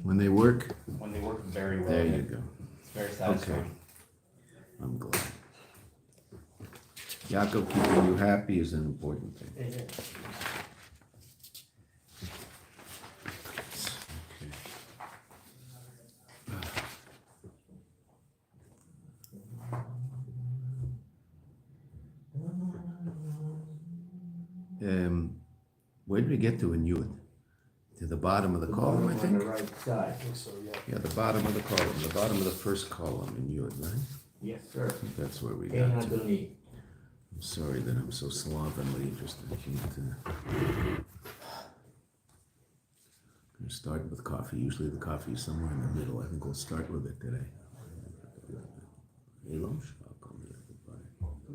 When they work very well. there you go. It's very satisfying. Okay. I'm glad. Yaakov, keeping you happy is an important thing. Yeah. Where did we get to in Yud? To the bottom of the column, I think? On the right side. So, yeah. Yeah, the bottom of the column, the bottom of the first column in Yud, right? Yes, sir. I think that's where we And got to. underneath. I'm sorry that I'm so slovenly, just I can't. I'm starting with coffee. Usually the coffee is somewhere in the middle. I think we'll start with it today.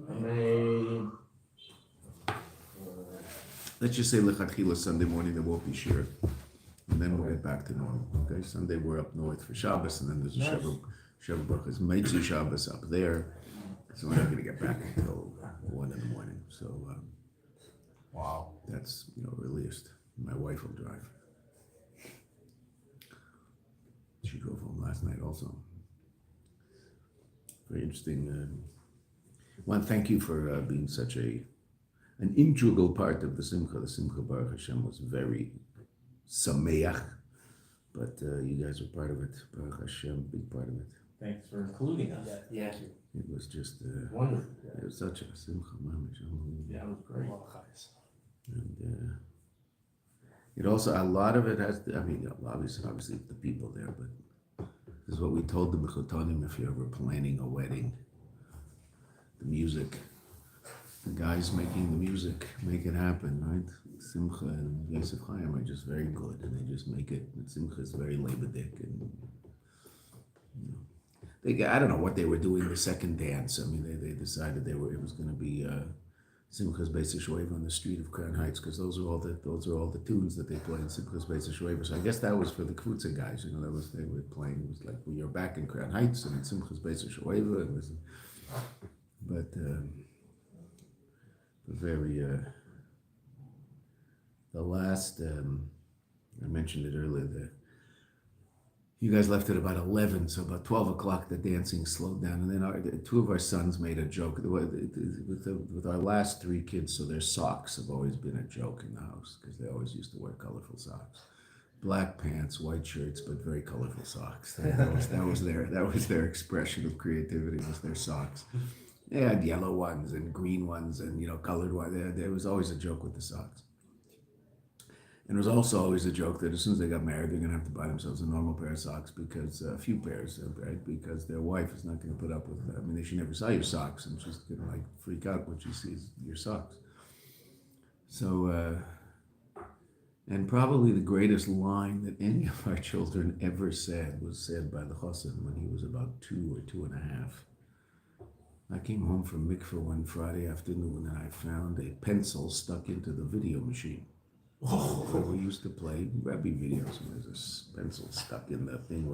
Amen. Let's just say lechatchila Sunday morning there won't be shir, and then we'll get back to normal. Okay, Sunday we're up north for Shabbos, and then there's a Sheva Brachas Meitzi Shabbos up there, so we're not going to get back until 1 in the morning. So Wow. that's earliest. My wife will drive. She drove home last night also. Very interesting. One, thank you for being such an integral part of the Simcha. The Simcha Baruch Hashem was very sameach, but you guys were part of it. Baruch Hashem, big part of it. Thanks for including us. Yeah. It was just, Wonderful. it was such a Simcha mamish, unbelievable. Yeah, it was great. And it also, a lot of it has, obviously the people there, but this is what we told the Mechotonim if you're ever planning a wedding. The music, the guys making the music, make it happen, right? Simcha and Yosef Chaim are just very good, and they just make it. Simcha is very lebedik, and I don't know what they were doing the second dance. I mean, they decided it was going to be Simcha's Beis HaShoeva on the street of Crown Heights, because those are all the tunes that they play in Simcha's Beis HaShoeva. So I guess that was for the Kvutza guys. They were playing. It was like you're back in Crown Heights and Simcha's Beis HaShoeva. But the last, I mentioned it earlier, you guys left at about 11, so about 12 o'clock the dancing slowed down, and then two of our sons made a joke. With our last 3 kids, so their socks have always been a joke in the house, because they always used to wear colorful socks. Black pants, white shirts, but very colorful socks. That was their expression of creativity, was their socks. They had yellow ones and green ones and colored ones. There was always a joke with the socks. And it was also always a joke that as soon as they got married, they're going to have to buy themselves a normal pair of socks, because a few pairs, right? Because their wife is not going to put up with. She never saw your socks, and she's going to freak out when she sees your socks. So, and probably the greatest line that any of our children ever said was said by the Chassan when he was about 2 or 2.5. I came home from mikveh one Friday afternoon, and I found a pencil stuck into the video machine. Where we used to play Rebbe videos, and there's a pencil stuck in the thing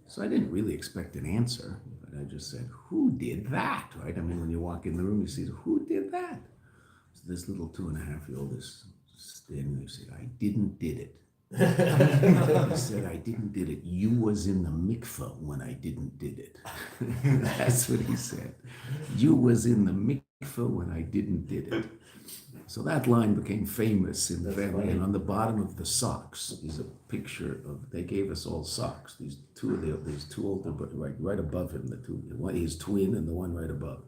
So I didn't really expect an answer, but I just said, "Who did that?" Right? When you walk in the room, you see, "Who did that?" So this little 2.5-year-old is standing there and said, "I didn't did it." He said, "I didn't did it. You was in the mikveh when I didn't did it." That's what he said. You was in the mikveh when I didn't did it. So that line became famous in the family. Funny. And on the bottom of the socks is a picture of, they gave us all socks. These two older, but right above him, his twin and the one right above.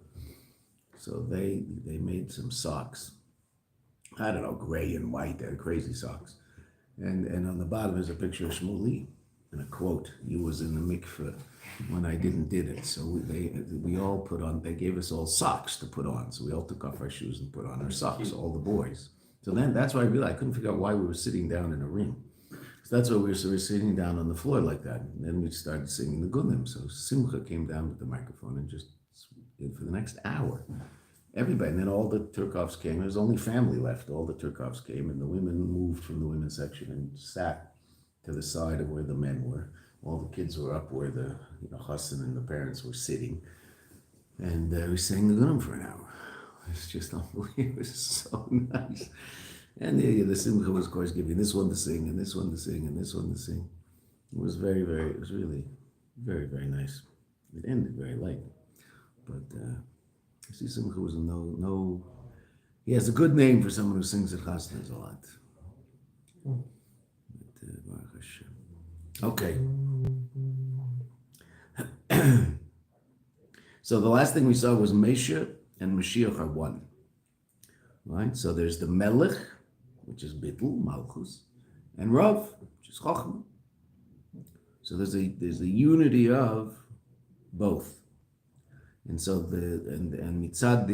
So they made some socks. I don't know, gray and white, they're crazy socks. And on the bottom is a picture of Shmuley and a quote, "You was in the mikveh when I didn't did it." So we all put on, they gave us all socks to put on. So we all took off our shoes and put on our socks, all the boys. So then that's why I realized, I couldn't figure out why we were sitting down in a ring. So that's why we were sitting down on the floor like that. And then we started singing the Gunim. So Simcha came down with the microphone and just did for the next hour. Everybody, and then all the Turkovs came. There was only family left. All the Turkovs came, and the women moved from the women's section and sat to the side of where the men were. All the kids were up where the Chassan and the parents were sitting, and we sang the Gunim for an hour. It was just unbelievable. It was so nice. And the simcha was, of course, giving this one to sing, and this one to sing, and this one to sing. It was it was really very, very nice. It ended very late. But I see simcha was no, he has a good name for someone who sings at Chasnas a lot. But, Baruch Hashem. Okay. So the last thing we saw was Mesha and Mashiach are one. Right? So there's the Melech, which is Bittul, Malchus, and Rav, which is Chochmah. So there's a unity of both. And so mitzad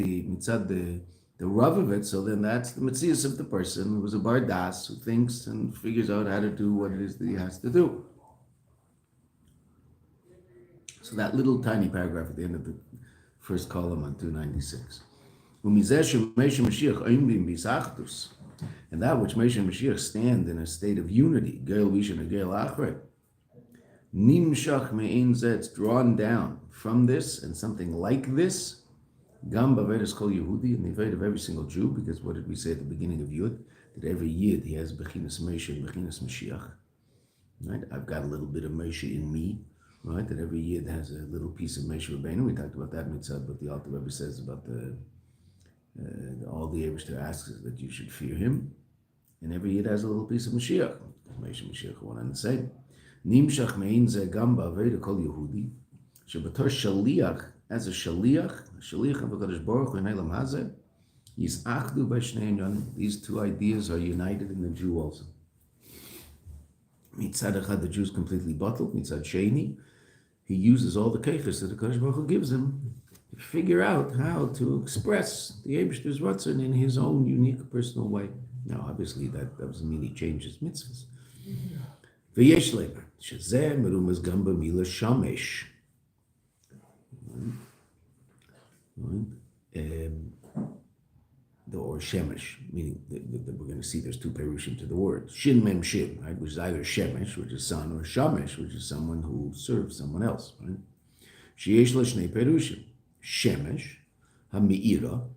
the Rav of it, so then that's the Metzias of the person who was a Bar Das, who thinks and figures out how to do what it is that he has to do. So that little tiny paragraph at the end of the first column on 296. And that which Mesha and Mashiach stand in a state of unity, Geil Vishan and Geil Achret, Nimshach Me'in Zetz, drawn down from this and something like this, Gam Bavedas Kol Yehudi, in the Veda of every single Jew, because what did we say at the beginning of Yud? That every Yid he has Bechinas Mesha and Bechinas Mashiach. Right? I've got a little bit of Mesha in me. Right, that every Yid has a little piece of Mesha Rabbeinu. We talked about that mitzvah, but the Alter Rebbe says about all the Eibishter asks is that you should fear him, and every Yid has a little piece of Mashiach. Mesha and Mashiach are one and the same. Nimshach mein ze gam ba'aveda kol Yehudi, shebator shaliach, as a shaliach of HaKadosh Baruch Hu in Elam Hazeh, yisachdu b'shnei inyanim. These two ideas are united in the Jew also. Mitzad echad, the Jew is completely bottled. Mitzad sheni, he uses all the keiches that the Kadosh Baruch Hu gives him to figure out how to express the Eibishter's Ratzon in his own unique personal way. Now, obviously, that doesn't mean he changes mitzvahs. V'yesh leber, shezeh merumaz gam b'mila shamesh. Or shemesh, meaning that we're going to see there's two perushim to the word. Shin mem shin, right, which is either shemesh, which is son, or shamesh, which is someone who serves someone else, right? Sheyesh l'shnei perushim. Shemesh, ha-me'ira,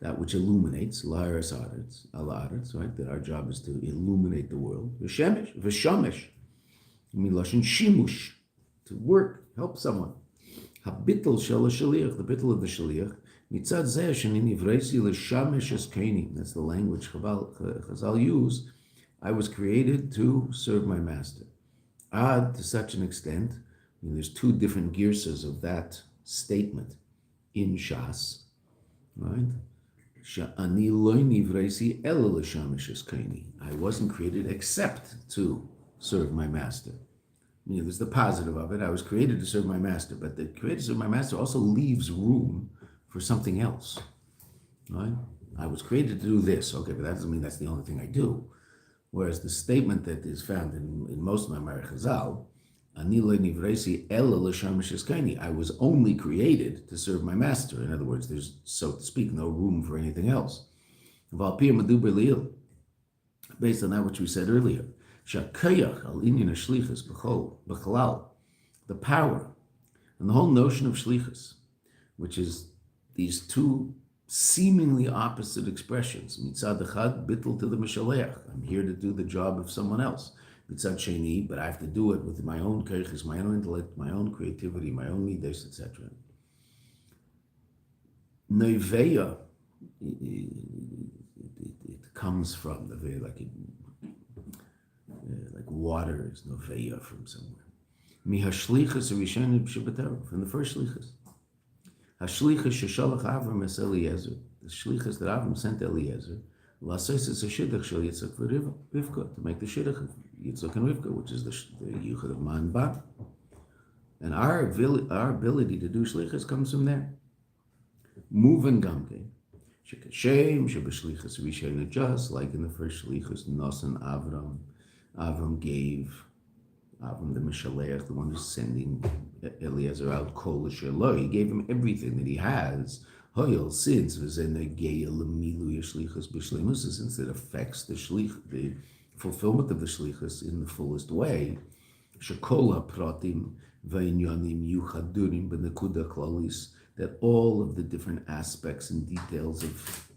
that which illuminates, la'aretz ha'aretz, right, that our job is to illuminate the world. V'shamesh, miloshin shimush, to work, help someone. Ha-bittel shel ha'shaliach, the bittel of the shaliach. Mitzad zeh sheni nivreisi l'shamesh eskeini. That's the language Chazal use. I was created to serve my master. Ad, to such an extent, I mean, there's two different girsas of that statement in Shas, right? Sha'ani loy nivreisi ela l'shamesh eskeini. I wasn't created except to serve my master. I mean, there's the positive of it. I was created to serve my master, but the created to serve my master also leaves room for something else, right? I was created to do this, okay, but that doesn't mean that's the only thing I do. Whereas the statement that is found in most Ma'amar Chazal, Ani lo nivresi ela l'shamesh eskeini, I was only created to serve my master. In other words, there's, so to speak, no room for anything else. V'alpir meduber li'il, based on that which we said earlier, shakayach al inyan shlichus b'chalal, the power and the whole notion of shlichus, which is these two seemingly opposite expressions. Mitzad echad, bittul to the mishaleach. I'm here to do the job of someone else. Mitzad sheni, but I have to do it with my own keiches, my own intellect, my own creativity, my own midas, etc. Neveya, it comes from the very like water is neveya from somewhere. Mihashlichas rishonim b'shabbatara, from the first shlichas. Hashlichas sheshalach Avram es Eliezer, the shlichas that Avram sent Eliezer, l'asais es a shidduch shel Yitzchak v'Rivka, to make the shidduch of Yitzchak and Rivka, which is the yichud of man ba. And our ability to do shlichas comes from there. Moving gamke, shekashem shebeshlichas rishayna, just like in the first shlichas, Nosan Avram gave. Avram the Mishaleach, the one who's sending Eliezer out, Kol Shelo, he gave him everything that he has. Hoyel, since since it affects the fulfillment of the shlichus in the fullest way. Shekola pratim v'inyanim yuchadurim b'nekuda klalis, that all of the different aspects and details of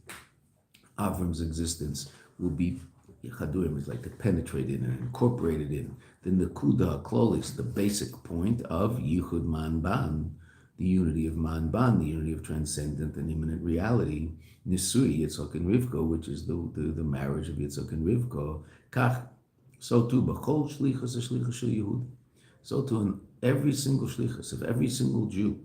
Avram's existence will be Chadurim is like to penetrate in and incorporate it in. Then the Kuda Klolis, the basic point of Yichud Man Ban, the unity of Man Ban, the unity of transcendent and immanent reality, Nisui Yitzchak and Rivka, which is the marriage of Yitzchak and Rivka, Kach, so too B'chol Shlichus Shlichus Shel Yehud, so too in every single Shlichus of every single Jew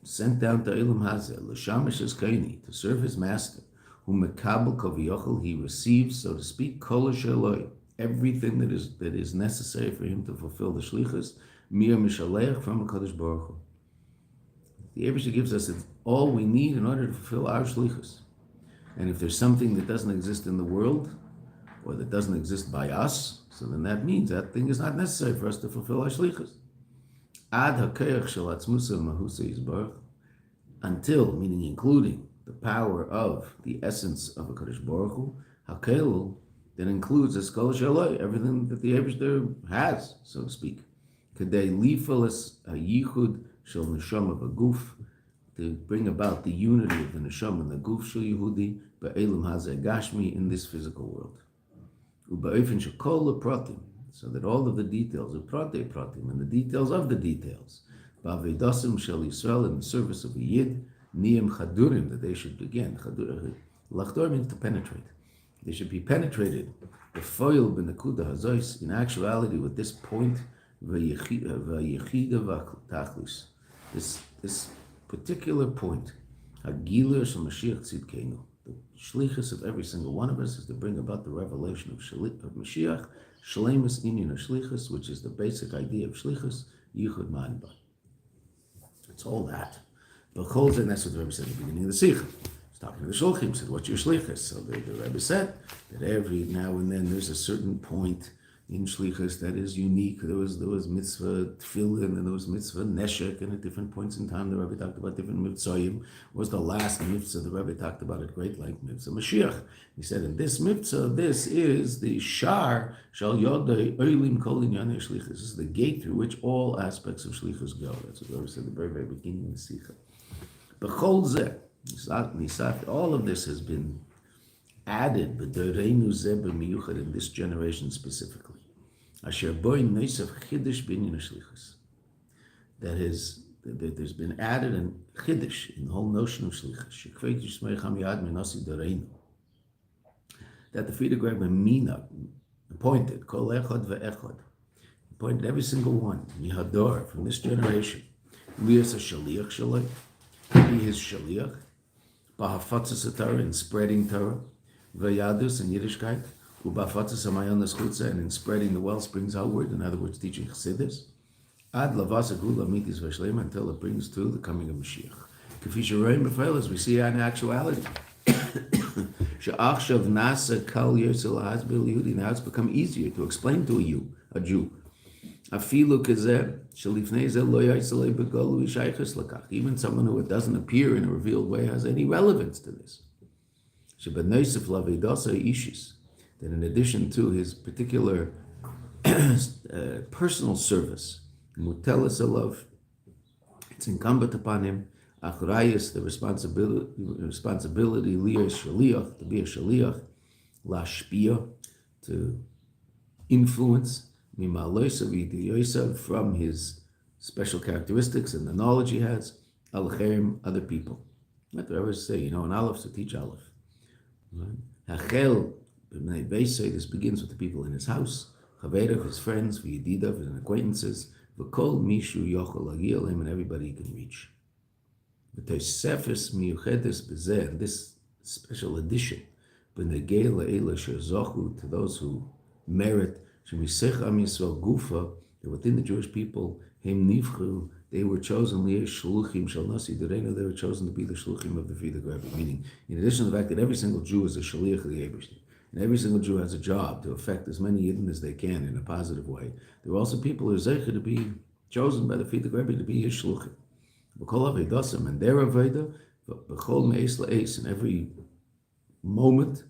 sent down to Elam Hazeh, L'shamish Kaini, to serve his master, who Mekabel Koviyochel, he receives, so to speak, Kol Sheloi, everything that is necessary for him to fulfill the Shlichus, Mir Mishaleach from HaKadosh Baruch Hu. The Eibusher gives us all we need in order to fulfill our Shlichus. And if there's something that doesn't exist in the world, or that doesn't exist by us, so then that means that thing is not necessary for us to fulfill our Shlichus. Ad HaKeach Shel Atzmusa Mahusa Yisbarach, until, meaning including, the power of the essence of HaKadosh Baruch Hu, HaKelul, that includes as Kol Shaloi, everything that the Eibusher has, so to speak. Kadei Lifeless Yichud Shel Neshama B'Guf, to bring about the unity of the Neshama and the Guf Shel Yehudi Ba'elam Hazeh Gashmi in this physical world. U'ba'ofen Shekol Lepratim, so that all of the details of Pratei Pratim and the details of the details, Ba'avedasim Shel Yisrael, in the service of a Yid, Niyam Chadurim, that they should begin. Lachtor means to penetrate. They should be penetrated. The foil b'nekuda hazois, in actuality, with this point, v'yechida v'tachlis, this particular point, Hagiler shel Mashiach tzidkenu. The shlichus of every single one of us is to bring about the revelation of Mashiach, shleimus inyan shlichus, which is the basic idea of shlichus, yichud ma'anba. It's all that. But and that's what the Rebbe said at the beginning of the Sichas. He's talking to the Shulchim, said, what's your shlichus? So the Rebbe said that every now and then there's a certain point in shlichus that is unique. There was mitzvah tefillin, and there was mitzvah neshek, and at different points in time the Rebbe talked about different mitzvahim. Was the last mitzvah the Rebbe talked about at great length, mitzvah Mashiach. He said, in this mitzvah, this is the shar shal yodei oilim kol inyanei shlichus. This is the gate through which all aspects of shlichus go. That's what the Rebbe said at the very, very beginning of the Sichas. B'chol zeh, all of this has been added, b'doreinu zeh b'miyuchad, in this generation specifically. Asher boi neisaf chiddush b'inyan shlichus. That there's been added a chiddush in the whole notion of shlichus. Shekvei tishmei cham yad menasi doreinu. That the Friedrich Rebbe Mina appointed, kol echad ve'echad, appointed every single one, mihador, from this generation, liyas a shaliach shalai, be his shaliach, b'hafatzas Torah, in spreading Torah, v'yadus, in Yiddishkeit, u'b'hafatzas Mayanot chutza, and in spreading the well springs outward, in other words, teaching Chassidus, ad lavasa gula mitis v'shlema, until it brings to the coming of Mashiach. K'fi sheroim b'feil, as we see in actuality. She'achshav nasa kal yosel hasbil Yehudi, now it's become easier to explain to a Jew. Afilu kazeh shelifnei zeh lo yaisalei begolu yishaychus lakach. Even someone who it doesn't appear in a revealed way has any relevance to this. Shebenosef lavedasa ishis, that in addition to his particular personal service, mutelas alav, it's incumbent upon him, achrayis, the responsibility liyah shaliach, to be a shaliach, lashpia, to influence, from his special characteristics and the knowledge he has, al-khaim, other people. What do I ever say? In Aleph, to teach Aleph. Hachel, this begins with the people in his house, chaveirav, his friends, v'yedidav, his acquaintances, v'kol mishu yochel agil him, and everybody he can reach. V'tosefes miyuchedes b'zeh, and this special addition, b'negei la'ela shezochu, to those who merit, Shemisech Am Yisrael Gufa, that within the Jewish people, Hem Nivchu, they were chosen, Shluchim Shal Nasi Doreinu, they were chosen to be the Shluchim of the Friedrich Rebbe. Meaning, in addition to the fact that every single Jew is a Shaliach of the Eibusher, and every single Jew has a job to affect as many Yidden as they can in a positive way, there are also people who are Zeicher to be chosen by the Friedrich Rebbe to be his Shluchim. B'kol Avedasim, and their Aveda, B'chol Me'es La'es, in every moment,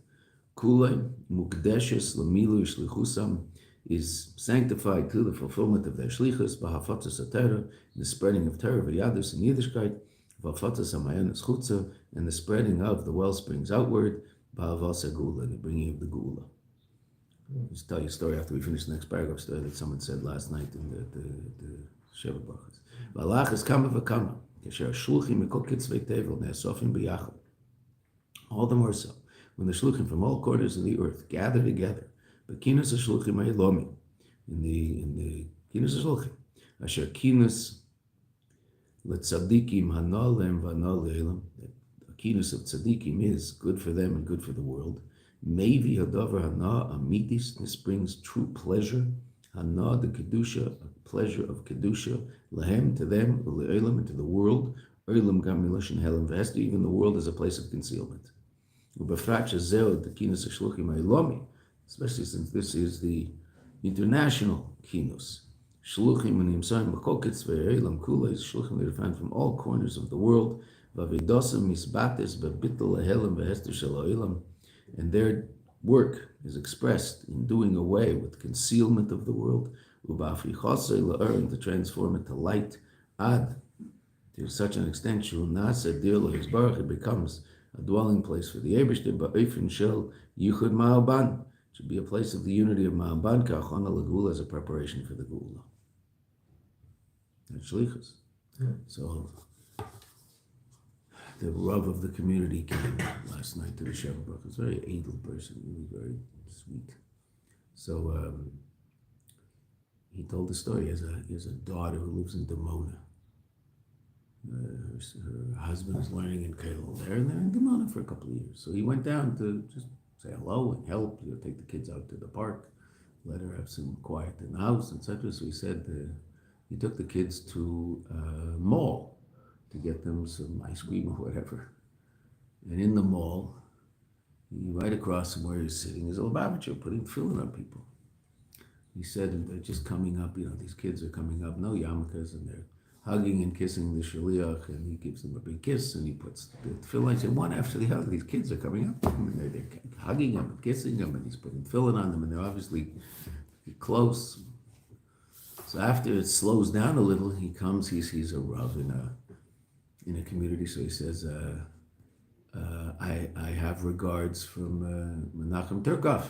Kulei, Mukdeshes, Lamilu, Shlichusam, is sanctified to the fulfillment of their shlichus, b'hafatzas Torah, the spreading of Torah, v'yadus, and Yiddishkeit, v'hafatzas Mayanot chutza, and the spreading of the well springs outward, b'havasa gula, the bringing of the gula. just tell you a story after we finish the next paragraph story that someone said last night in the Sheva Brachas. V'alach es kama v'kama, kasher shluchim mikol kitzvei tevel ne'asofim b'yachad. All the more so, when the shluchim from all corners of the earth gather together, b'kinas ha'shluchim ha'elomi, in the kinas ha'shluchim, asher kinas l'tzadikim hana lehem v'hana le'elam, the kinas of tzadikim is good for them and good for the world. Maybe hadavar hana amitis, this brings true pleasure. Hana, the kedusha, a pleasure of kedusha, lahem, to them, le'elam, and to the world. Elam gam miloshin helam v'hester, even the world is a place of concealment. Ubefrat shezeh the kinos hashluchim ha'elomi, especially since this is the international kinos. Shluchim and nimsaim b'kol kitzvei elam kula is shluchim that are found from all corners of the world. V'avidosam misbates b'bittul helam v'hester shel ha'elam. And their work is expressed in doing away with concealment of the world, and to transform it to light, ad, to such an extent, it becomes a dwelling place for the Eibishter, ba'ifin shel yichud ma'aban. It should be a place of the unity of ma'aban, ka'achana l'gula, as a preparation for the gula. That's shlichus. So, the Rav of the community came last night to the Sheva Brachas. He's a very able person, really very sweet. So he told the story. He has a daughter who lives in Dimona. Her husband is learning in Kail there, and they're in Dimona for a couple of years. So he went down to just say hello and help, take the kids out to the park, let her have some quiet in the house, etc. So he said he took the kids to a mall to get them some ice cream or whatever. And in the mall, right across from where he's sitting, is a Lubavitcher putting tefillin on people. He said, and they're just coming up, these kids are coming up, no yarmulkes, and they're hugging and kissing the shaliach, and he gives them a big kiss, and he puts the tefillin. He said, one after the other, these kids are coming up, and they're hugging him and kissing him, and he's putting tefillin on them, and they're obviously close. So after it slows down a little, he comes, he sees a Rav in a community, so he says, I have regards from Menachem Turkov.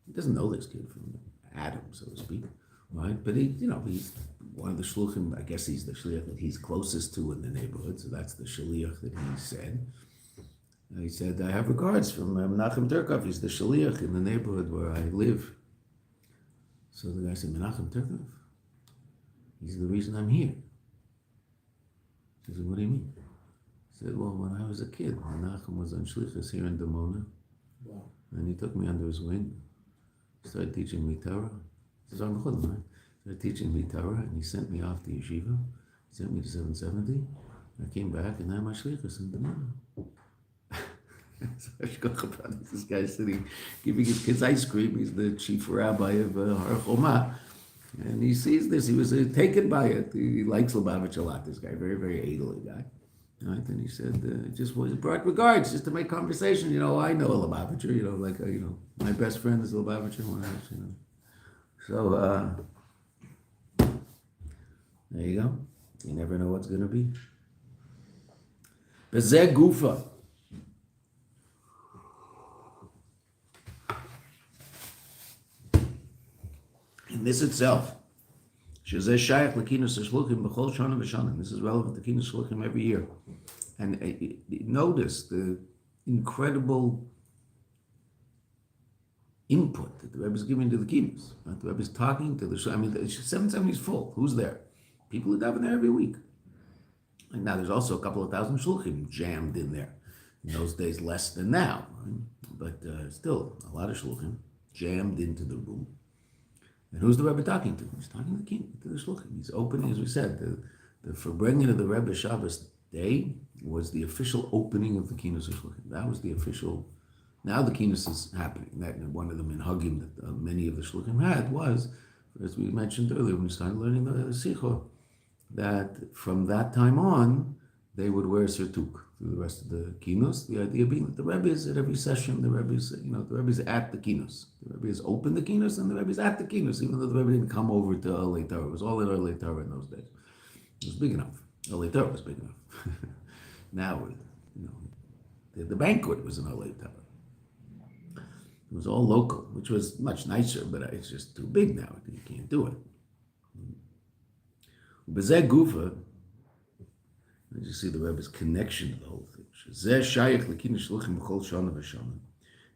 He doesn't know this kid from Adam, so to speak, right? But he's one of the shluchim. I guess he's the shliach that he's closest to in the neighborhood, so that's the shliach that he said. He said, I have regards from Menachem Turkov. He's the shliach in the neighborhood where I live. So the guy said, Menachem Turkov? He's the reason I'm here. He said, what do you mean? He said, well, when I was a kid, Menachem was on Shlichus here in Dimona, and he took me under his wing, started teaching me Torah. He says, I'm right? Started teaching me Torah, and he sent me off to Yeshiva. He sent me to 770. I came back, and I'm on Shlichus in Dimona. This guy sitting, giving his kids ice cream. He's the chief rabbi of Har Choma. And he sees this. He was taken by it. He likes Lubavitch a lot, this guy. Very, very able guy. Right? And he said, just was brought regards, just to make conversation. I know a Lubavitcher, my best friend is a Lubavitcher. So, there you go. You never know what's going to be. Bezeh Gufa. In this itself, this is relevant to Kinos Shluchim every year. And notice the incredible input that the Rebbe is giving to the Kinos. Right? The Rebbe is talking to the 770 is full. Who's there? People who daven there every week. And now there's also a couple of thousand Shluchim jammed in there. In those days, less than now. Right? But still, a lot of Shluchim jammed into the room. And who's the Rebbe talking to? He's talking to the king, to the shluchim. He's opening, as we said, the Verbringen of the Rebbe Shabbos day was the official opening of the Kinos Shluchim. That was the official. Now the Kinos is happening. That one of the minhagim that many of the shluchim had was, as we mentioned earlier when we started learning the Sichas, that from that time on they would wear surtuk through the rest of the Kinos. The idea being that the Rebbe is at every session. The Rebbe is, the Rebbe is at the Kinos. The Rebbe has opened the Kinos, and the Rebbe is at the Kinos, even though the Rebbe didn't come over to Olei Torah. It was all in Olei Torah in those days. It was big enough. Olei Torah was big enough. Now, the banquet was in Olei Torah. It was all local, which was much nicer, but it's just too big now. You can't do it. B'zeh gufa, you just see the Rebbe's connection to the whole thing. Zeh shayach l'kin shluchim b'chol shana v'shana.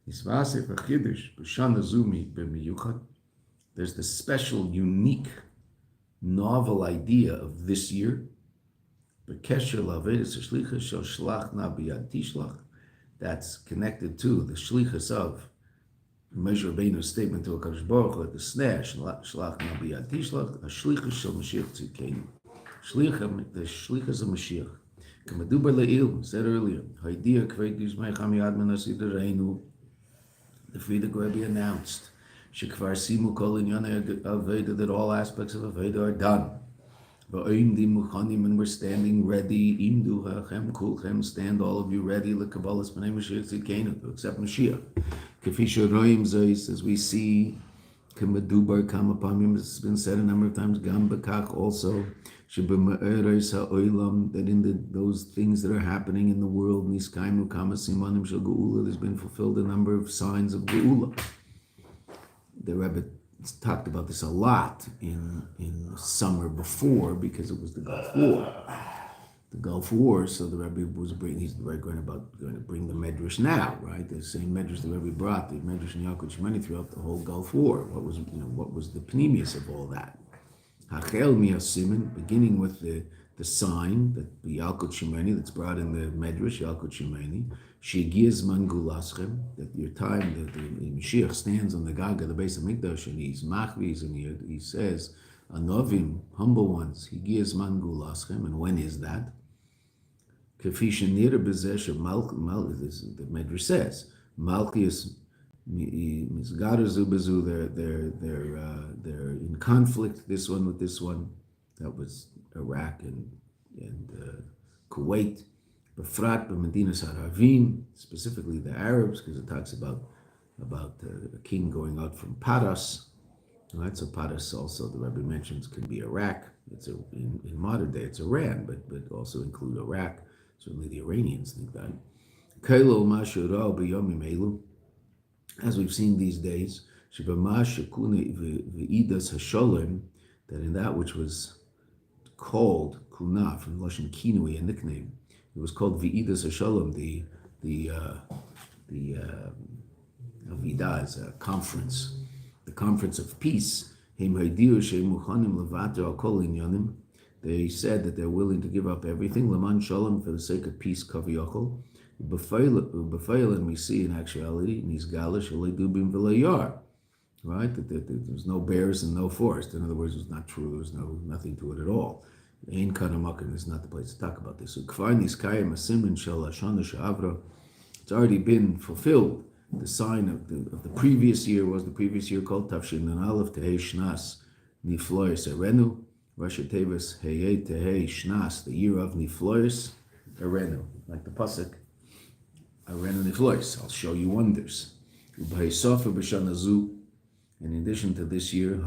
Nisvaseh v'chidush b'shana zumi b'miyuchad. There's this special, unique, novel idea of this year. B'kesher l'avedus hashlichus shel shlach na b'yad tishlach. That's connected to the shlichus of Moshe Rabbeinu's statement to HaKadosh Baruch Hu, the sneh, shlach na b'yad tishlach, hashlichus shel Mashiach tzidkeinu. The shlichus of Mashiach. Kamadubar le'il, said earlier, Haidia kveit yizmei chamiyad menasidareinu. The Frierdiker Rebbe announced, Shekvar simu kol inyonei Aveda, that all aspects of Aveda are done. V'oimdim muchanim, and we're standing ready. Imdu hachem kulchem, stand all of you ready. L'kabbalas b'nei Mashiach tzidkeinu, to accept Mashiach. Kefi sheroim zois, as we see, Kamadubar kamapamim, it's been said a number of times. Gam b'kach also. That in those things that are happening in the world, there's been fulfilled a number of signs of Geula. The Rebbe talked about this a lot in the summer before, because it was the Gulf War. The Gulf War, so the Rebbe was going to bring the Medrash now, right? The same Medrash the Rebbe brought, the Medrash in Yalkut Shimoni throughout the whole Gulf War. What was the pneumius of all that? Hachel miyasimin, beginning with the sign that the Yalkut Shimoni that's brought in the Medrash Yalkut Shimoni, shegiz man gulaschem, that your time that the Mashiach stands on the Gag of the base of Mikdash and he's machvis and he says, Anovim, humble ones, hegiz man gulaschem, and when is that? Kefi shenir bezesh of the Medrash says, Malchus. They're in conflict, this one with this one. That was Iraq and Kuwait. Befrat b'medinas haravim, specifically the Arabs, because it talks about a king going out from Paras. Right, so Paras also the Rebbe mentions can be Iraq. It's in modern day it's Iran, but also include Iraq. Certainly the Iranians think that. Kailo mashurah b'yomim elu. As we've seen these days, that in that which was called Kuna from Lashon Kinui, a nickname, it was called V'idas Hashalom, the Avidah is a conference, the conference of peace. They said that they're willing to give up everything, Laman Shalom, for the sake of peace, Kaviyachol. And we see in actuality, right, that there's no bears and no forest. In other words, it was not true. There was nothing to it at all. Ein Kanamakan is not the place to talk about this. It's already been fulfilled. The sign of the previous year was the previous year called Tafshin and Aleph Tehei Shnas Niflois Erenu. Rashi Tevis Heye Tehei Shnas, the year of Niflois Erenu, like the pasuk. I'll show you wonders. In addition to this year, it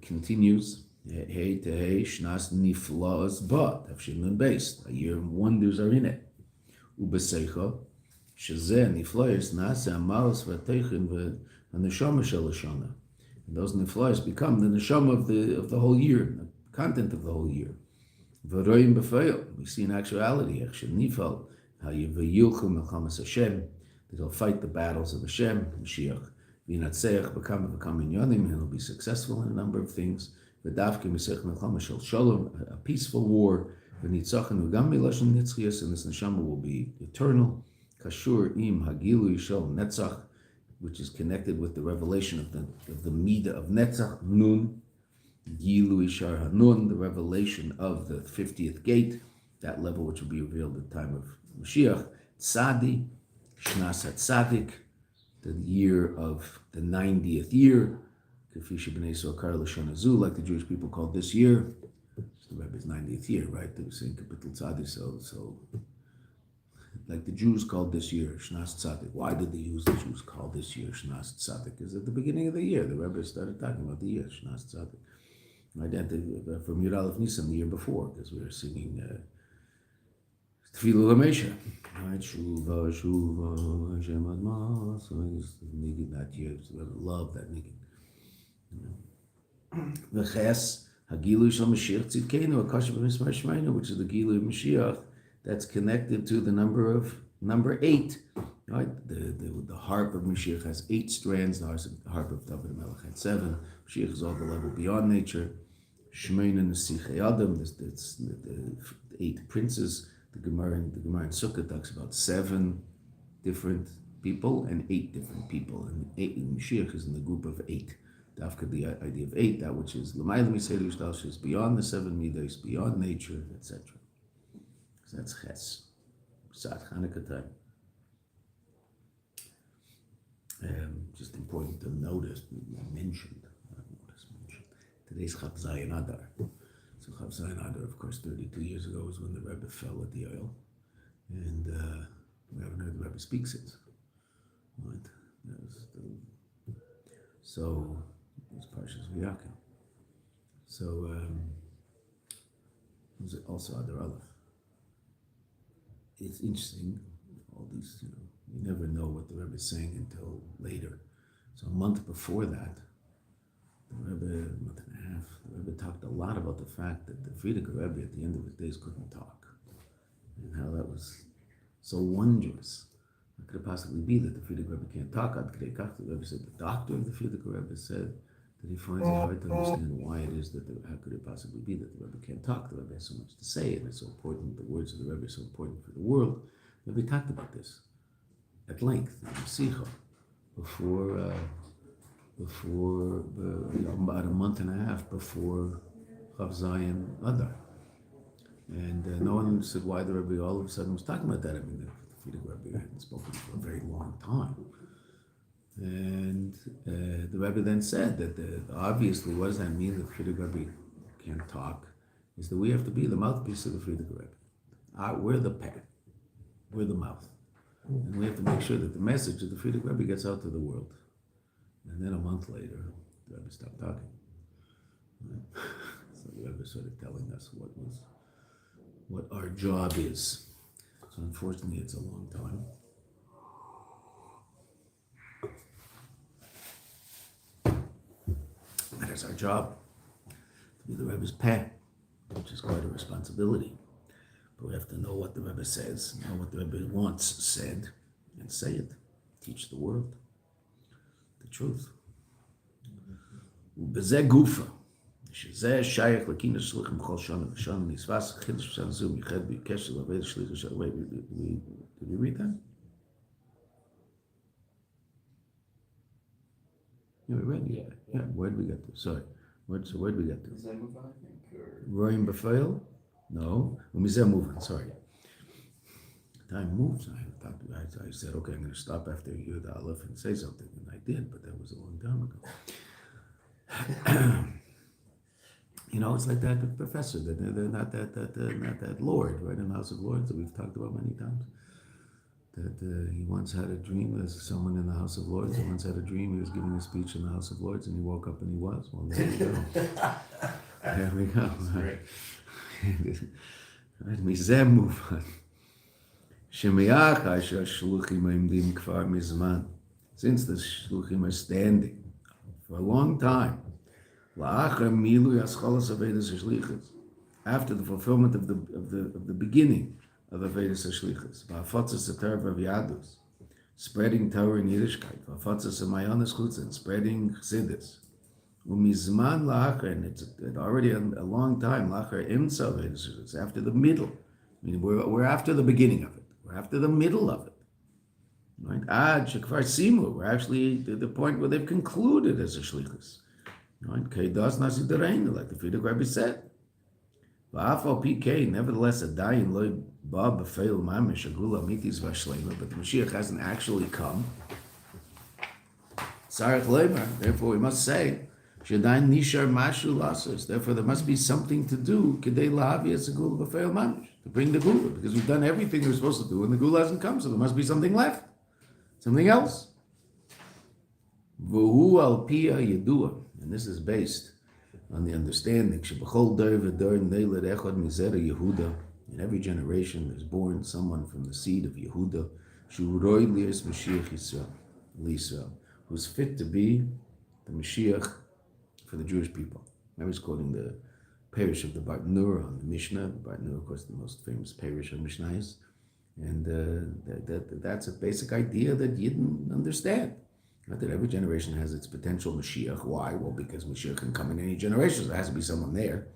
continues. A year of wonders are in it. And those niflois become the neshama of the whole year, the content of the whole year. We see in actuality, how they'll fight the battles of Hashem, Mashiach. And he'll be successful in a number of things. A peaceful war, and this neshama will be eternal. Kashur im hagilu yishol netzach, which is connected with the revelation of the midah of netzach, nun. Gilu Ishar Hanun, the revelation of the 50th gate, that level which will be revealed at the time of Mashiach. Tzadi, Shnas HaTzadik, the year of the 90th year. Kefisha B'nai Sokar L'Shon Hazu, like the Jewish people called this year. It's the Rebbe's 90th year, right? They were saying Kapitel Tzadi, so like the Jews called this year Shnas Tzadik. Why did the Jews call this year Shnas Tzadik? Because at the beginning of the year, the Rebbe started talking about the year Shnas Tzadik. From Yud Aleph Nisan the year before, because we were singing Tefillah l'Mesha. Right? Shuva, Shuva, Hashem Admas. So it's nigid, not you. So I love that nigid. V'ches, Hagilu Shal Mashiach Tzidkenu, Akasha B'Mismar Shmeinu, which is the Gilu of Mashiach, that's connected to the number 8. Right? The harp of Mashiach has 8 strands. The harp of David Melech had 7. Mashiach is all the level beyond nature. Shmeinu Nesichei Adam. That's the 8 princes. The Gemara in Sukkah talks about 7 different people and 8 different people, and Mashiach is in the group of 8. Dafka, the idea of 8, that which is l'mayla miseilu shtalsh, is beyond the 7 midos, beyond nature, etc. So that's Ches. Sat Chanukah time. Just important to notice, mentioned. Today's Chav Zayin Adar. So Chav Zayin Adar, of course, 32 years ago was when the Rebbe fell at the oil, and we haven't heard the Rebbe speak since. Right? So it's Parshas V'Yakim. So was it also Adar Aleph? It's interesting. All these, you never know what the Rebbe is saying until later. So a month before that, a month and a half, the Rebbe talked a lot about the fact that the Frierdiker Rebbe at the end of his days couldn't talk, and how that was so wondrous. How could it possibly be that the Frierdiker Rebbe can't talk? The Rebbe said, the doctor of the Frierdiker Rebbe said that he finds it hard to understand why it is that, how could it possibly be that the Rebbe can't talk? The Rebbe has so much to say, and it's so important, the words of the Rebbe are so important for the world. The Rebbe talked about this at length in the Sichas before about a month and a half before Chav Zayin Adar. And no one understood why the Rebbe all of a sudden was talking about that. I mean, the Rebbe hadn't spoken for a very long time. And the Rebbe then said that obviously, what does that mean that the Rebbe can't talk? Is that we have to be the mouthpiece of the Rebbe. We're the pen, we're the mouth. And we have to make sure that the message of the Frierdiker Rebbe gets out to the world. And then a month later, the Rebbe stopped talking. So the Rebbe started telling us what our job is. So unfortunately, it's a long time. That is our job, to be the Rebbe's peh, which is quite a responsibility. But we have to know what the Rebbe says, know what the Rebbe once said, and say it. Teach the world the truth. ובזה גופה, שזה שייך לקינה שליחים בכל שנה ושנה, נתפס חידוש בשנה זו מייחד בקשר לעבד השליחה של... Wait, did we read that? Yeah, we read it. Yeah, where did we get to? Sorry. Where did we get to? Roim Befeil? No. Umizeh move on, sorry. Time moves. I said, okay, I'm going to stop after you the Aleph and say something, and I did, but that was a long time ago. It's like that professor, that they're not that Lord, right, in the House of Lords that we've talked about many times. That he once had a dream as someone in the House of Lords. He once had a dream he was giving a speech in the House of Lords, and he woke up and he was. Well, there we go. There we go. Right, mizeh move on. Shemiach asher shluchim ha'imdim kfar mizman. Since the shluchim are standing for a long time, la'achar milui ascholas avedus hashlichus, after the fulfillment of the beginning of avedus hashlichus, va'afotzas haTorah v'yadus, spreading Torah in Yiddishkeit, va'afotzas ha'mayanot chutz, and spreading Chassidus. Umizman la'achar, and it's already a long time. La'achar imtza avedus hashlichus, after the middle. I mean, we're after the beginning of it. We're after the middle of it. Right? Ad shekvar simu. We're actually to the point where they've concluded as a shlichus. Right? Keidas nasi dereinu, like the Frierdiker Rebbe said. Va'afal PK, nevertheless, adayin loy ba b'feil mamish agula mitis v'ashlema, but the Mashiach hasn't actually come. Sarach lemer. Therefore, we must say, shadayin nishar mashu lasos. Therefore, there must be something to do kedei lahavi es agula b'feil mamish, to bring the gula, because we've done everything we're supposed to do, and the gula hasn't come, so there must be something left. Something else. V'hu al pia yedua, and this is based on the understanding shebachol dor v'dor neilad echad mizera Yehuda In every generation there's born someone from the seed of Yehuda, Shuroi Lias Mashiach Yisrael, who's fit to be the Mashiach for the Jewish people. I was quoting the parish of the Bartnur on the Mishnah. The Bartnur, of course, the most famous parish of Mishnayos. And that's a basic idea that you didn't understand. Not that every generation has its potential Mashiach. Why? Well, because Mashiach can come in any generation, so there has to be someone there.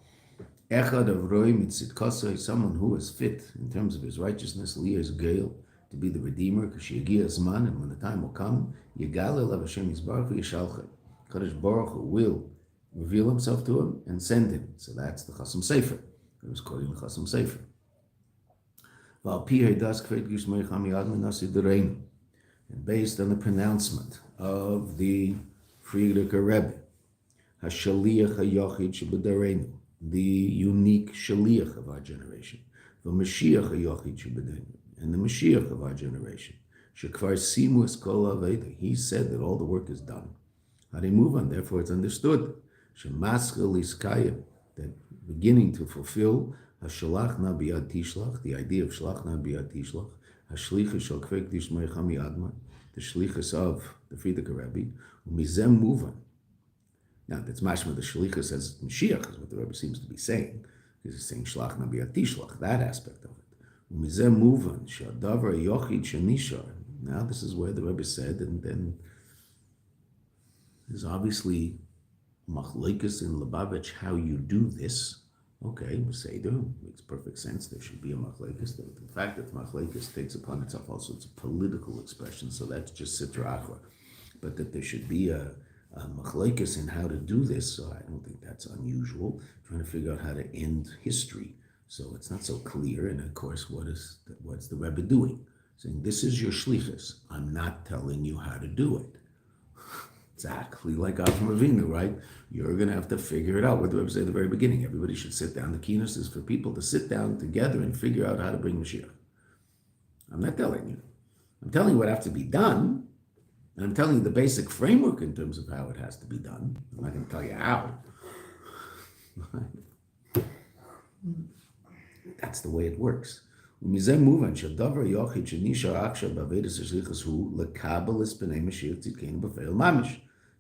Echad of Roi Mitzidkasai, someone who is fit in terms of his righteousness, Lias Gael, to be the Redeemer, Kashiyagia Zman, and when the time will come, Yigal Elav Hashem Yisbarach Yishalchet. Kadosh Baruch Hu will reveal himself to him and send him. So that's the Chasam Sefer. I was quoting the Chasam Sefer. And based on the pronouncement of the Friedricher Rebbe, Hashaliach HaYachid Shebedareinu, the unique Shaliach of our generation, the Mashiach HaYachid Shebedareinu, and the Mashiach of our generation, Shekvar Simu Es Kol Aveda, he said that all the work is done. How do you move on? Therefore it's understood. Shemaschel Iskayim, that beginning to fulfill Hashalach Na Biyad Tishlach, the idea of Shalach Na Biyad Tishlach, Hashlichus Shal Kvek Dishmei Chami Adman, the Shlichus of the Friedricher Rebbe, Umizem Muvan. Now that's mashma the Shlichus as Mashiach is what the Rebbe seems to be saying. He's saying Shalach Na Biyad Tishlach, that aspect of it. Umizem Muvan Shadavar Yochid Shanishar. Now this is where the Rebbe said, and then there's obviously machlekes in Lubavitch how you do this. Okay, Seder makes perfect sense. There should be a machlekes. The fact that machlekes takes upon itself also it's a political expression, so that's just sitra achra. But that there should be a machlekes in how to do this, so I don't think that's unusual. Trying to figure out how to end history, so it's not so clear. And of course, what's the Rebbe doing? Saying this is your shlichus. I'm not telling you how to do it. Exactly like Avram Avinu, right? You're going to have to figure it out. What the Rebbe said at the very beginning, everybody should sit down. The keynote is for people to sit down together and figure out how to bring Mashiach. I'm not telling you. I'm telling you what has to be done, and I'm telling you the basic framework in terms of how it has to be done. I'm not going to tell you how. That's the way it works.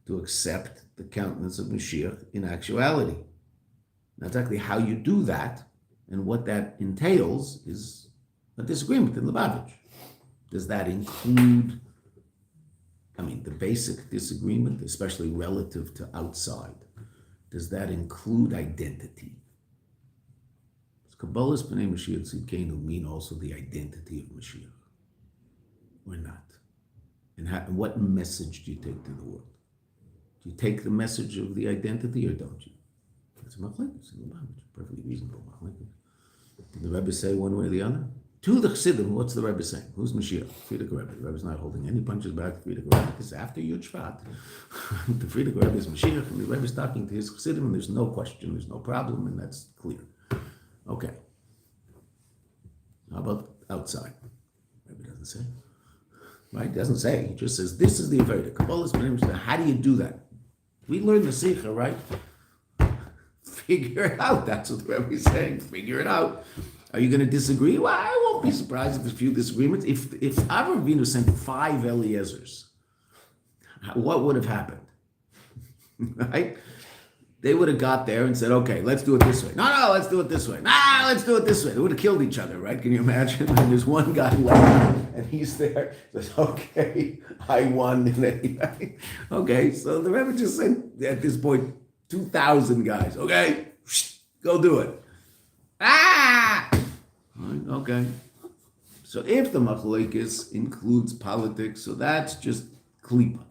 To accept the countenance of Mashiach in actuality. Now, exactly how you do that and what that entails is a disagreement in Lubavitch. Does that include, the basic disagreement, especially relative to outside, does that include identity? Does Kabbalah's B'nai Mashiach Tzidkenu mean also the identity of Mashiach? Or not? And what message do you take to the world? Do you take the message of the identity or don't you? It's a machlekes in Lubavitch, perfectly reasonable machlekes. Did the Rebbe say one way or the other? To the Chassidim, what's the Rebbe saying? Who's Mashiach? Friedricher Rebbe. The Rebbe's not holding any punches back to Friedricher Rebbe because after Yud Shvat, the Friedricher Rebbe is Mashiach, and the Rebbe's talking to his Chassidim, and there's no question, there's no problem, and that's clear. Okay. How about outside? The Rebbe doesn't say. Right? Doesn't say. He just says, this is the Aveda. Kabbalah's B'nai Mashiach. How do you do that? We learn the Sicha, right? Figure it out. That's what the Rebbe is saying. Figure it out. Are you going to disagree? Well, I won't be surprised if there's a few disagreements. If Avram Avinu sent 5 Eliezers, what would have happened? Right? They would have got there and said, okay, let's do it this way. No, let's do it this way. Let's do it this way. They would have killed each other, right? Can you imagine? And there's one guy left, and he's there, says, okay, I won. Okay, so the Rebbe just sent, at this point, 2,000 guys. Okay, go do it. Right, okay. So if the machlekes includes politics, so that's just klipa.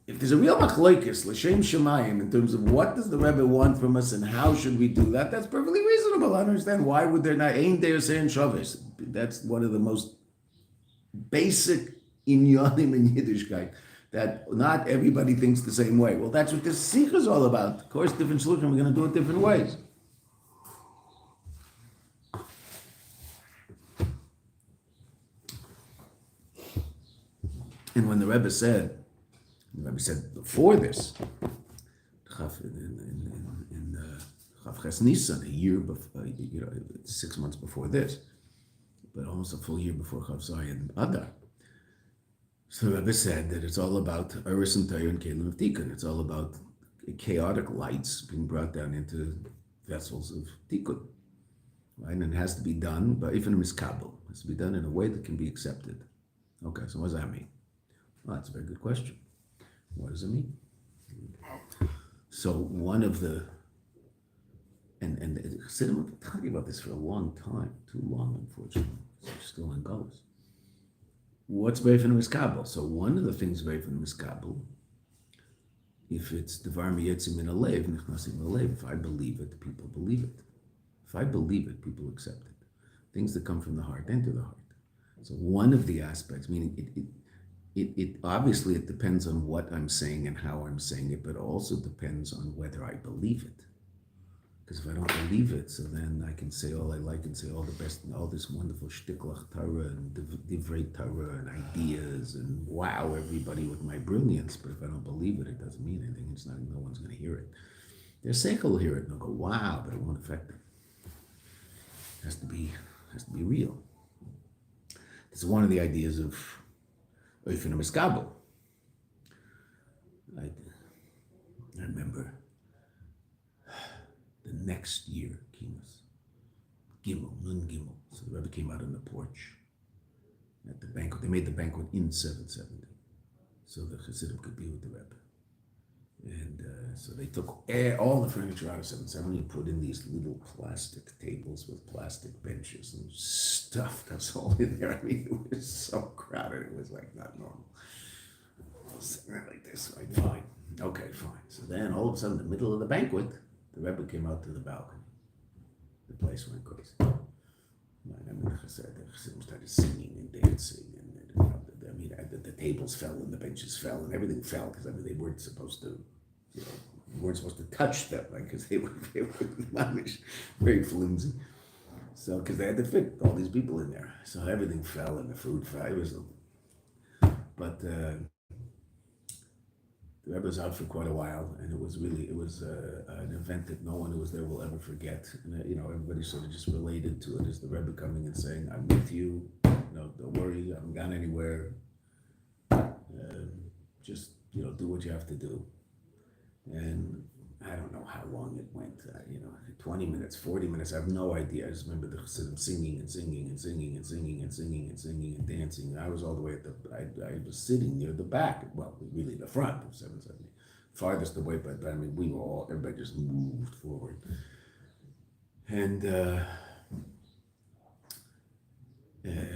If there's a real machlekes, l'shem shemayim, in terms of what does the Rebbe want from us and how should we do that, that's perfectly reasonable. I understand why would there not ein der sein shavis. That's one of the most basic inyanim in Yiddishkeit, that not everybody thinks the same way. Well, that's what this Sichas is all about. Of course, different shluchim, we're going to do it different ways. And when the Rebbe said before this, in Chav Ches Nisan, a year before, 6 months before this, but almost a full year before Chav Zayin Adar. So the Rebbe said that it's all about Eris and Torah and Kelim of Tikkun. It's all about chaotic lights being brought down into vessels of Tikkun. Right? And it has to be done by even a miskabel. It has to be done in a way that can be accepted. Okay, so what does that mean? Well, that's a very good question. What does it mean? So one of the, and Chassidim have been talking about this for a long time, too long, unfortunately. So they're still in Golos. What's Beifin Miskabel? So one of the things Beifin Miskabel, if it's Devar Miyetzim in a Lev, Nichnasim in a Lev, if I believe it, people believe it. If I believe it, people accept it. Things that come from the heart enter the heart. So one of the aspects, meaning it obviously it depends on what I'm saying and how I'm saying it, but also depends on whether I believe it. Because if I don't believe it, so then I can say all I like and say all the best and all this wonderful shtiklach Torah and divrei Torah and ideas and wow everybody with my brilliance. But if I don't believe it, it doesn't mean anything. It's not. No one's going to hear it. Their seichel will hear it and they'll go wow, but it won't affect them. It has to be real. This is one of the ideas of Oifin Miskabel. I remember. The next year, Kimas, Gimel, Nun Gimel. So the Rebbe came out on the porch at the banquet. They made the banquet in 770, so the Chassidim could be with the Rebbe. And so they took all the furniture out of 770 and put in these little plastic tables with plastic benches and stuffed us all in there. I mean, it was so crowded. It was like not normal. I was sitting there like this, like fine. Okay, fine. So then all of a sudden, in the middle of the banquet, the Rebbe came out to the balcony. The place went crazy. I mean, the Chassidim started singing and dancing, and the tables fell and the benches fell and everything fell because they weren't supposed to, touch them, like because they were very flimsy. So because they had to fit all these people in there, so everything fell and the food fell. It was, but. The Rebbe was out for quite a while, and it was an event that no one who was there will ever forget. And everybody sort of just related to it as the Rebbe coming and saying, "I'm with you. Don't worry. I haven't gone anywhere. Just do what you have to do." And I don't know how long it went. 20 minutes, 40 minutes. I have no idea. I just remember the Chassidim singing and singing and singing and singing and singing and singing and dancing. And I was all the way at I was sitting near the back. Well, really the front of 770, farthest away. But I mean, everybody just moved forward. And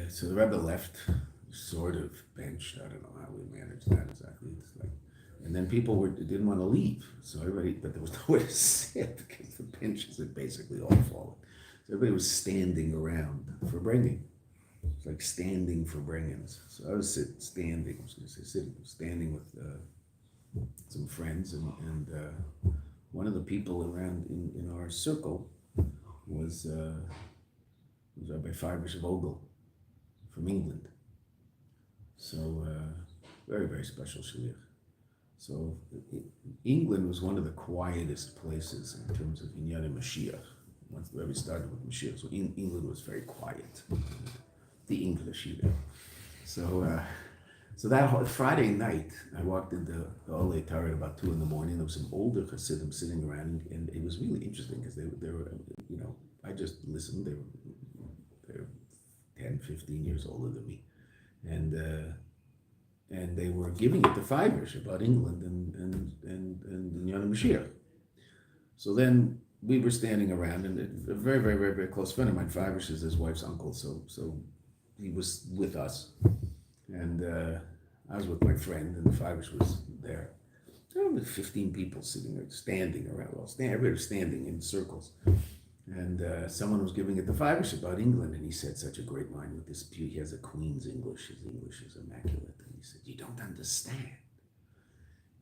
so the Rebbe left, sort of benched. I don't know how we managed that exactly. It's like. And then people didn't want to leave, but there was nowhere to sit because the benches had basically all fallen. So everybody was standing around for bringing. It's like standing for bringings. So I was standing with some friends, and one of the people around in our circle was Rabbi Vogel from England. So very, very special shliach. So England was one of the quietest places in terms of Inyan Mashiach. Once the Rebbe started with Mashiach, so England was very quiet. The English, So that Friday night, I walked into the Olei Torah at about 2 a.m. There was some older Chassidim sitting around, and it was really interesting because they were, I just listened. They were 10, 15 years older than me, and they were giving it to Fivers about England and Yom Mashiach. So then we were standing around, and a very, very, very, very close friend of mine, Fivers is his wife's uncle, so he was with us, and I was with my friend, and Fivers was there. There were 15 people standing around. Well, everybody was standing in circles. And someone was giving it to Fivers about England, and he said such a great line with this. He has a Queen's English. His English is immaculate. And he said, "You don't understand.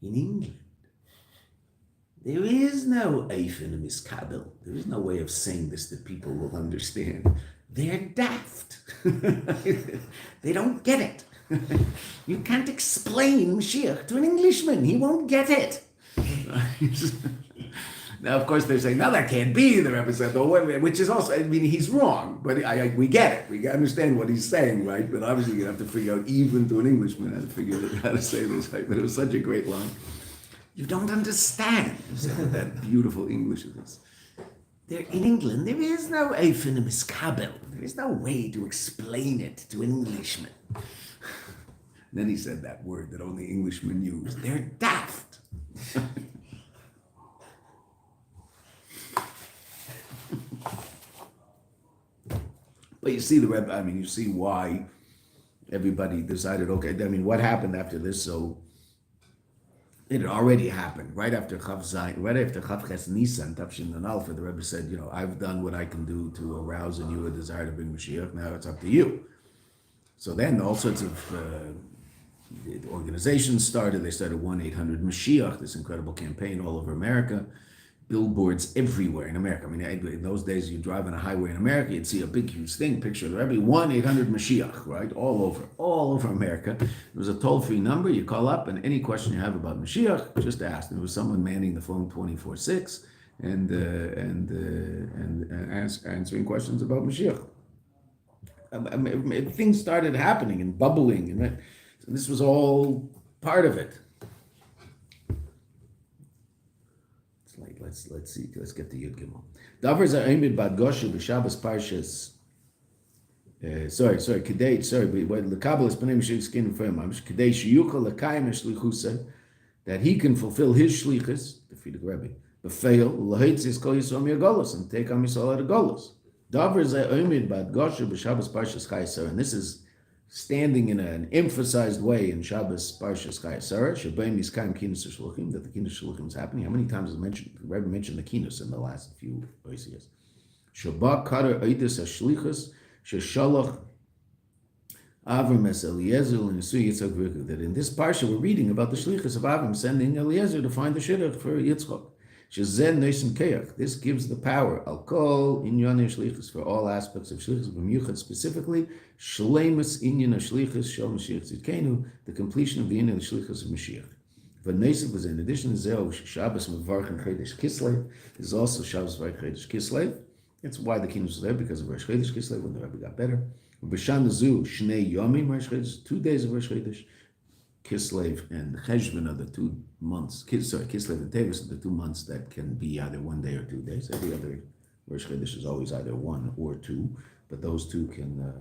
In England, there is no eifin and miskabel. There is no way of saying this that people will understand. They're daft. They don't get it. You can't explain Mashiach to an Englishman. He won't get it." Now, of course, they're saying, no, that can't be the Rebbe said, which is also, I mean, he's wrong, but we get it. We understand what he's saying, right? But obviously, you have to figure out, even to an Englishman, how to figure out how to say this, right? But it was such a great line. You don't understand, with that beautiful English of this. There, in England, there is no Eifin Miskabel. There is no way to explain it to an Englishman. Then he said that word that only Englishmen use. They're daft. But you see the Rebbe, I mean, you see why everybody decided, okay, I mean, what happened after this? So it had already happened. Right after Chav Ches Nisan, Tafshin and Alpha, the Rebbe said, you know, I've done what I can do to arouse in you a desire to bring Mashiach. Now it's up to you. So then all sorts of organizations started. They started 1-800-MASHIACH, this incredible campaign all over America. Billboards everywhere in America. I mean, in those days, you drive on a highway in America, you'd see a big, huge thing, picture of the Rebbe, 1-800-MASHIACH, right? All over America. There was a toll-free number. You call up, and any question you have about Mashiach, just ask. There was someone manning the phone 24/6 and answering questions about Mashiach. Things started happening and bubbling, and this was all part of it. Let's see. Let's get to Yud Gimel. Davers are aimed bad Goshe b'Shabbos Parshas. Kedei. But the Kabbalah is pnei Mashiach skin and firm. Kedei sheyuchal lekayim shlichusa, that he can fulfill his shlichus, the Frierdiker Rebbe, b'feil lahitzis kol Yisrael mi'agolos, and take on Yisrael out of Golos. Davers are aimed bad Goshe b'Shabbos Parshas Chaye Sara, and this is standing in an emphasized way in Shabbos Parshas Chaye Sara, Shebeim Yiskayim Kinus Shluchim, that the Kinus Shluchim is happening. How many times is mentioned? The Rebbe mentioned the Kinus in the last few Oisias. Shabbat Kader Eitis HaShlichus Sheshalach Avram Es Eliezer L'Nisui Yitzchak V'Rivka. That in this parsha we're reading about the Shlichus of Avram sending Eliezer to find the Shidduch for Yitzchak. Shezen Neisen Keach. This gives the power. Al Kol Inyan Shlichus, for all aspects of Shlichus, B'Miyuchad specifically. Shleimus Inyan Shlichus Shel Mashiach Tzidkenu, the completion of the Inyan Shlichus of Mashiach. But Neisen was in addition to Zeh Shabbos Mevarchen Chodesh Kislev. There's also Shabbos Mevarchen Chodesh Kislev. That's why the kingdom was there, because of Rosh Chodesh Kislev, when the Rebbe got better. B'Shan Zu Shnei Yomim Rosh Chodesh, 2 days of Rosh Chodesh Kislev and Cheshvan are the 2 months. Kislev and Tevis are the 2 months that can be either 1 day or 2 days. Every other Rosh Chodesh is always either 1 or 2, but those 2 can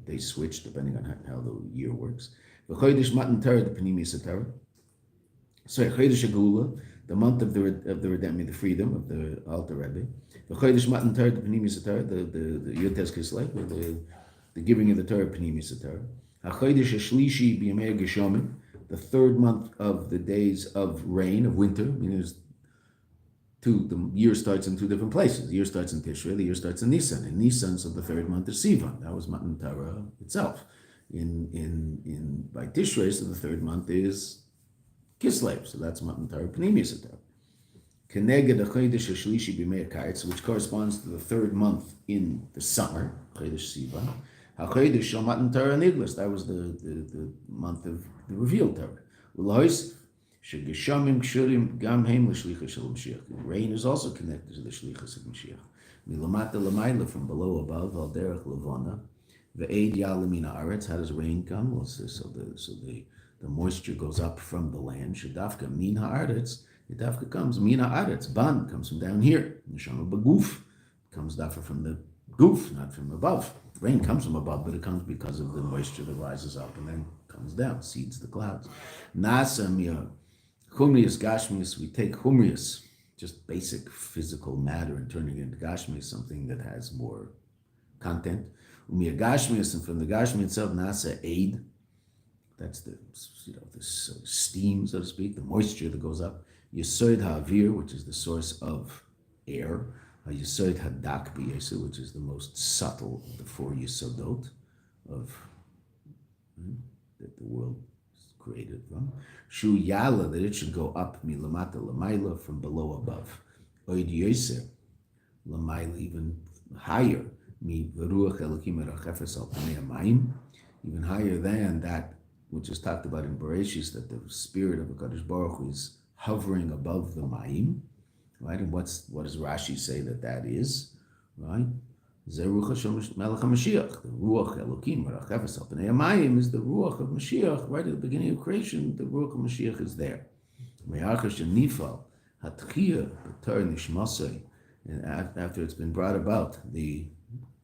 they switch depending on how the year works. Chodesh Matan Torah, the Pnimi Torah. Chodesh Agula, the month of the redemption, the freedom of the Alter Rebbe. Chodesh Matan Torah, the Pnimi Torah, the Yotes Kislev, the giving of the Torah, Pnimi Torah. HaChodesh Shlishi B'Yamei Geshomim, the 3rd month of the days of rain, of winter. I mean, the year starts in 2 different places. The year starts in Tishrei, the year starts in Nisan. In Nisan, so the 3rd month is Sivan. That was Matan Torah itself. By Tishrei, so the 3rd month is Kislev. So that's Matan Torah, Pnimi Torah. Keneged HaChodesh Shlishi B'Yamei Karetz, which corresponds to the 3rd month in the summer, Chodesh Sivan. HaChodesh Shel Matan Torah Niglas, that was the month of the revealed Torah. U'lois shegeshamim kshurim gam heim l'shlichus shel Mashiach. Rain is also connected to the shlichus of Mashiach. Milamata l'mayla, from below above, al derech levana. Ve'ed yalim min haaretz. How does rain come? Well, so the moisture goes up from the land. Shedafka min haaretz. It dafka comes min haaretz. Ban comes from down here. Neshama baguf comes dafka from the goof, not from above. Rain comes from above, but it comes because of the moisture that rises up and then comes down, seeds the clouds. Nasa mia humrius gashmius, we take humrius, just basic physical matter, and turning it into gashmius, something that has more content. Umia gashmius, and from the gashmi itself, nasa aid, that's the steam, so to speak, the moisture that goes up. Yesod ha'avir, which is the source of air. Yesod hadak b'yesu, which is the most subtle of the 4 yesodot of that the world is created from. Shu yala, that it should go up milamata lamayla, from below above. Oid yoseh lamayla, even higher. Mi v'ruach elokim erachefes al panei hamayim, even higher than that which is talked about in Bereshis, that the spirit of HaKadosh Baruch Hu is hovering above the mayim. right? And what does Rashi say that is, right? Zeruch Hashem Melech HaMashiach, the Ruach Elokim, Merachefes al Pnei Hamayim is the Ruach of Mashiach, right at the beginning of creation, the Ruach of Mashiach is there. Me'achar Shenifal, Hatchiyah, B'Torah Nishmasei, and after it's been brought about, the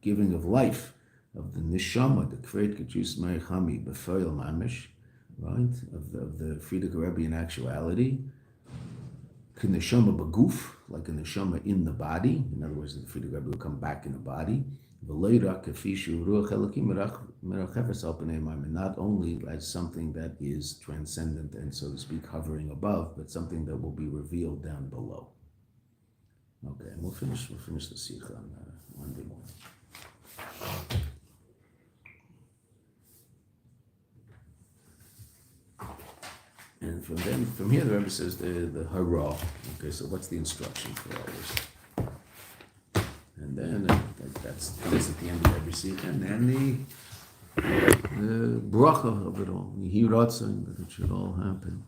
giving of life, of the Neshama, the Kveit Ketchus Meichami, B'Foil Mamish, right, of the Frierdiker Rebbe in actuality, Neshama Baguf, like a Neshama in the body. In other words, the Frierdiker Rebbe will come back in a body. Not only as something that is transcendent and, so to speak, hovering above, but something that will be revealed down below. Okay, and we'll finish the Sichas on Monday morning. And from here, the Rebbe says the hurrah. Okay, so what's the instruction for all this? And then that's at the end of every Sikha, and then the bracha of it all, the hiratzain, that it should all happen.